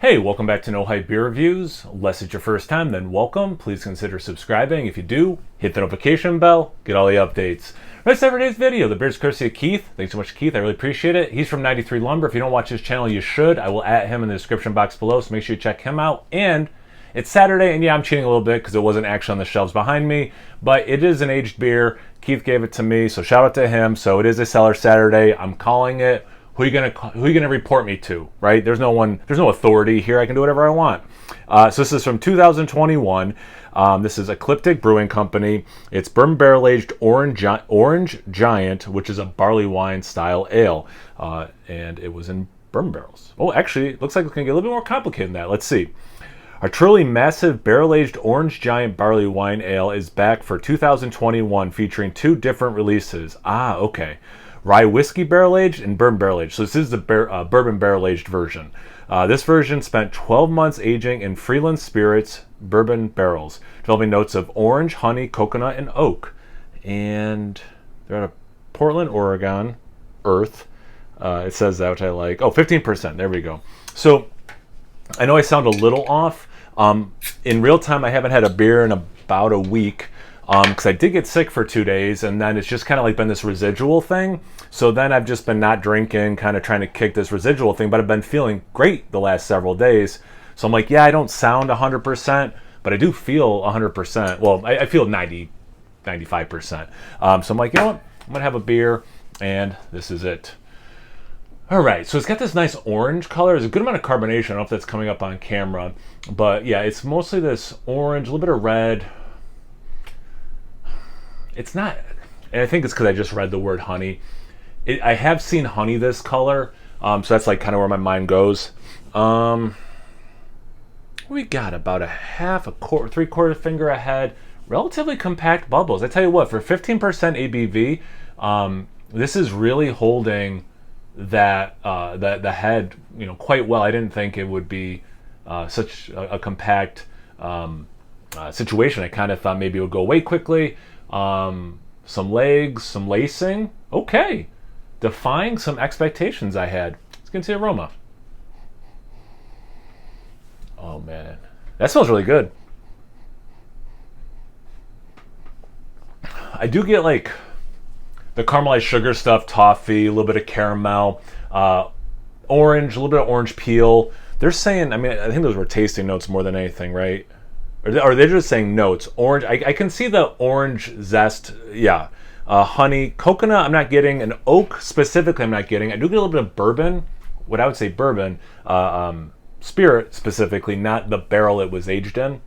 Hey, welcome back to No Hype Beer Reviews. Unless it's your first time, then welcome. Please consider subscribing. If you do, hit the notification bell, get all the updates. Let's start today's video. The beer's courtesy of Keith. Thanks so much, Keith. I really appreciate it. He's from 93 Lumber. If you don't watch his channel, you should. I will add him in the description box below, so make sure you check him out. And it's Saturday, and yeah, I'm cheating a little bit because it wasn't actually on the shelves behind me, but it is an aged beer. Keith gave it to me, so shout out to him. So it is a Cellar Saturday. I'm calling it. Who are you gonna report me to, right? There's no authority here. I can do whatever I want. So this is from 2021. This is Ecliptic Brewing Company. It's bourbon barrel aged Orange Giant, which is a Barleywine style ale, and it was in bourbon barrels. Oh, actually, it looks like it's gonna get a little bit more complicated than that. Let's see. Our truly massive barrel-aged Orange Giant Barley Wine Ale is back for 2021, featuring two different releases. Okay. Rye whiskey barrel-aged and bourbon barrel-aged. So this is the bourbon barrel-aged version. This version spent 12 months aging in Freeland Spirits bourbon barrels, developing notes of orange, honey, coconut, and oak. And they're out of Portland, Oregon, Earth. It says that, which I like. Oh, 15%. There we go. So I know I sound a little off. In real time, I haven't had a beer in about a week. Because I did get sick for 2 days, and then it's just kind of like been this residual thing. So then I've just been not drinking, kind of trying to kick this residual thing, but I've been feeling great the last several days. So I'm like, yeah, I don't sound 100%, but I do feel 100%. Well, I feel 90, 95%. So I'm like, you know what? I'm going to have a beer, and this is it. All right, so it's got this nice orange color. There's a good amount of carbonation. I don't know if that's coming up on camera, but yeah, it's mostly this orange, a little bit of red. It's not, and I think it's because I just read the word honey. I have seen honey this color, so that's like kind of where my mind goes. We got about a half, a quarter, three-quarter finger ahead. Relatively compact bubbles. I tell you what, for 15% ABV, this is really holding that the head, quite well. I didn't think it would be such a compact situation. I kind of thought maybe it would go away quickly. Some legs, some lacing. Okay. Defying some expectations I had. Let's get into the aroma. Oh, man. That smells really good. I do get like the caramelized sugar stuff, toffee, a little bit of caramel, orange, a little bit of orange peel. They're saying, I think those were tasting notes more than anything, right? Or are they just saying notes? Orange, I can see the orange zest, yeah. Honey, coconut I'm not getting, and oak specifically I'm not getting. I do get a little bit of bourbon, what I would say bourbon, spirit specifically, not the barrel it was aged in.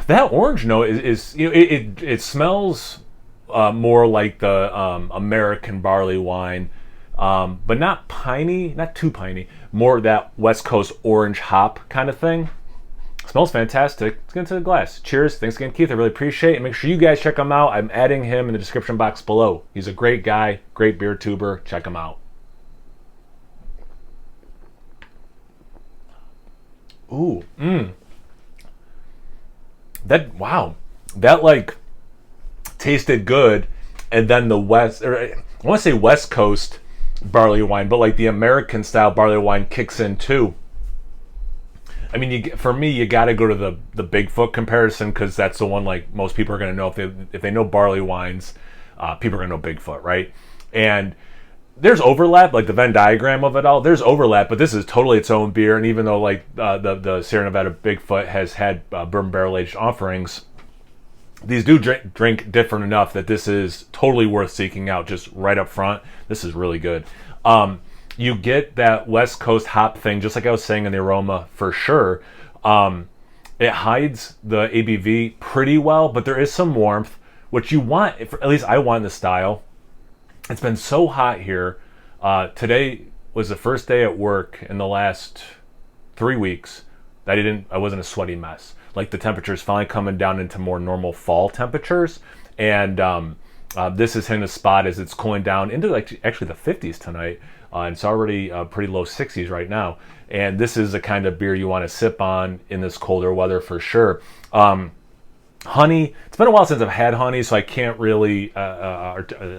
That orange note is it smells more like the American barley wine. But not piney, not too piney, more that West Coast orange hop kind of thing. Smells fantastic. Let's get into the glass. Cheers. Thanks again, Keith. I really appreciate it. And make sure you guys check him out. I'm adding him in the description box below. He's a great guy, great beer tuber. Check him out. Ooh, that like tasted good, and then the I want to say West Coast barley wine, but like the American style barley wine kicks in too. For me, you got to go to the Bigfoot comparison, because that's the one like most people are going to know if they know barley wines. People are going to know Bigfoot, right? And there's overlap, like the Venn diagram of it all. There's overlap, but this is totally its own beer. And even though like the Sierra Nevada Bigfoot has had bourbon barrel aged offerings, these do drink different enough that this is totally worth seeking out just right up front. This is really good. You get that West Coast hop thing, just like I was saying in the aroma for sure. It hides the ABV pretty well, but there is some warmth, which you want, at least I want in the style. It's been so hot here. Today was the first day at work in the last 3 weeks that I wasn't a sweaty mess. Like the temperature's finally coming down into more normal fall temperatures, and this is hitting the spot as it's cooling down into like actually the 50s tonight, and it's already pretty low 60s right now. And this is the kind of beer you want to sip on in this colder weather for sure. Honey, it's been a while since I've had honey, so I can't really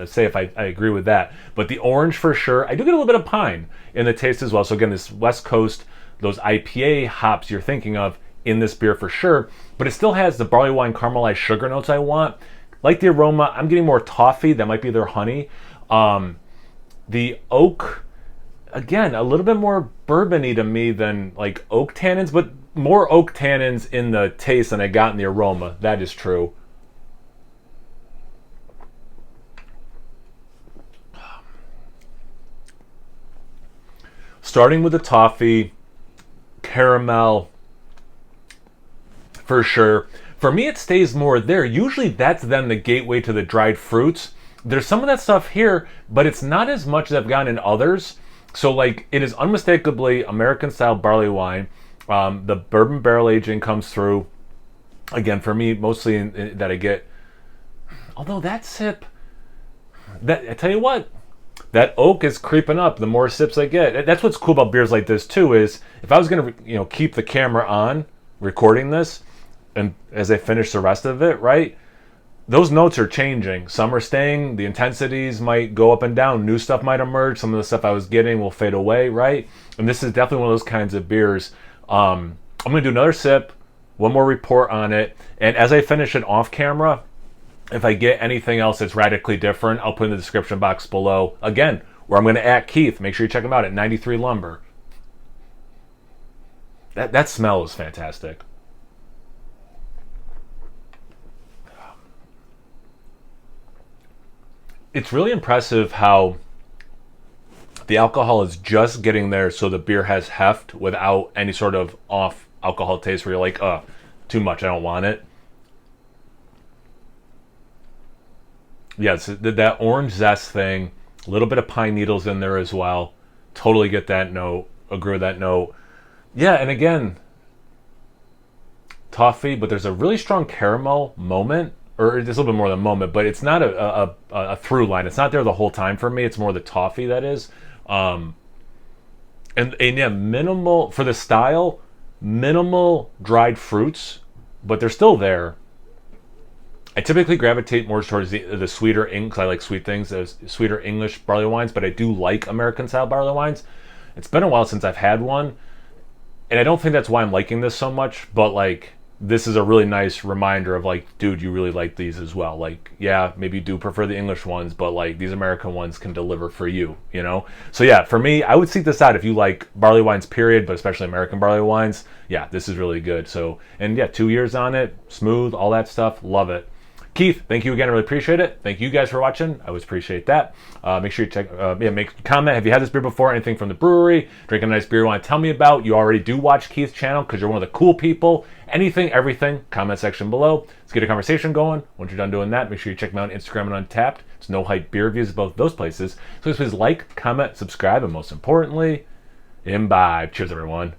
say if I agree with that. But the orange for sure. I do get a little bit of pine in the taste as well. So again, this West Coast, those IPA hops you're thinking of in this beer for sure. But it still has the barley wine caramelized sugar notes I want. Like the aroma, I'm getting more toffee. That might be their honey. The oak, again, a little bit more bourbon-y to me than like oak tannins, but more oak tannins in the taste than I got in the aroma. That is true. Starting with the toffee, caramel, for sure. For me, it stays more there. Usually that's then the gateway to the dried fruits. There's some of that stuff here, but it's not as much as I've gotten in others. So like, it is unmistakably American style barley wine. The bourbon barrel aging comes through. Again, for me, mostly that I get. Although that sip, I tell you what, that oak is creeping up the more sips I get. That's what's cool about beers like this too. Is if I was gonna, keep the camera on recording this, and as I finish the rest of it, right, those notes are changing. Some are staying. The intensities might go up and down. New stuff might emerge. Some of the stuff I was getting will fade away, right? And this is definitely one of those kinds of beers. I'm going to do another sip, one more report on it. And as I finish it off camera, if I get anything else that's radically different, I'll put in the description box below. Again, where I'm going to at Keith. Make sure you check him out at 93 Lumber. That smell is fantastic. It's really impressive how the alcohol is just getting there so the beer has heft without any sort of off alcohol taste where you're like, too much, I don't want it. Yes, that orange zest thing, a little bit of pine needles in there as well. Totally get that note, agree with that note. Yeah, and again, toffee, but there's a really strong caramel moment, or it's a little bit more than a moment, but it's not a through line. It's not there the whole time for me. It's more the toffee that is. And yeah, minimal, for the style, minimal dried fruits, but they're still there. I typically gravitate more towards the sweeter, because I like sweet things, sweeter English barley wines, but I do like American style barley wines. It's been a while since I've had one, and I don't think that's why I'm liking this so much, but like, this is a really nice reminder of like, dude, you really like these as well. Like, yeah, maybe you do prefer the English ones, but like these American ones can deliver for you, So yeah, for me, I would seek this out if you like barley wines, period, but especially American barley wines. Yeah, this is really good. So, and yeah, 2 years on it, smooth, all that stuff, love it. Keith, thank you again. I really appreciate it. Thank you guys for watching. I always appreciate that. Make sure you check, make a comment. Have you had this beer before? Anything from the brewery? Drinking a nice beer you want to tell me about? You already do watch Keith's channel because you're one of the cool people. Anything, everything, comment section below. Let's get a conversation going. Once you're done doing that, make sure you check me out on Instagram and Untapped. It's No Hype Beer Reviews, both those places. So please like, comment, subscribe, and most importantly, imbibe. Cheers, everyone.